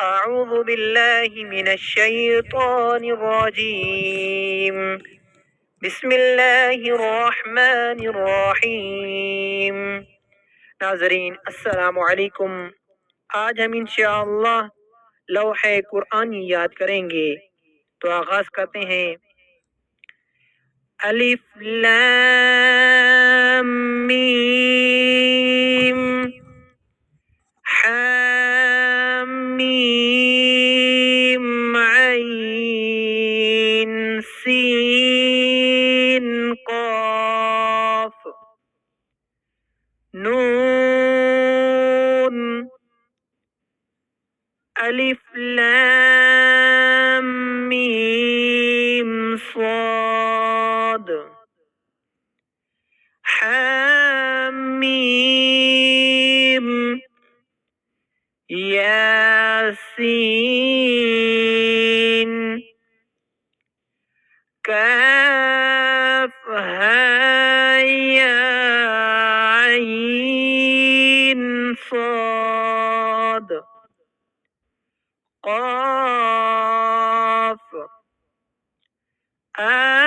अऊज़ु बिल्लाहि मिनश्शैतानिर्रजीम। बिस्मिल्लाहिर्रहमानिर्रहीम। नाज़रीन अस्सलामु अलैकुम। आज हम इंशाअल्लाह लौहे कुरान याद करेंगे। तो आगाज करते हैं। अलिफ लाम मीम हाम मीम ऐन सीन क़ाफ नून। अलिफ लाम मीम स्वाद हामीम यासीन काफ हा या ऐन साद क़ाफ आमीन।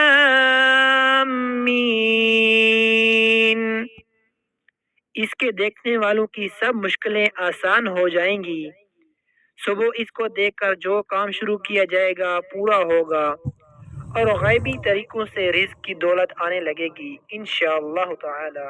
इसके देखने वालों की सब मुश्किलें आसान हो जाएंगी। सुबह इसको देखकर जो काम शुरू किया जाएगा पूरा होगा और गैबी तरीकों से रिज़्क़ की दौलत आने लगेगी इंशाअल्लाह ताला।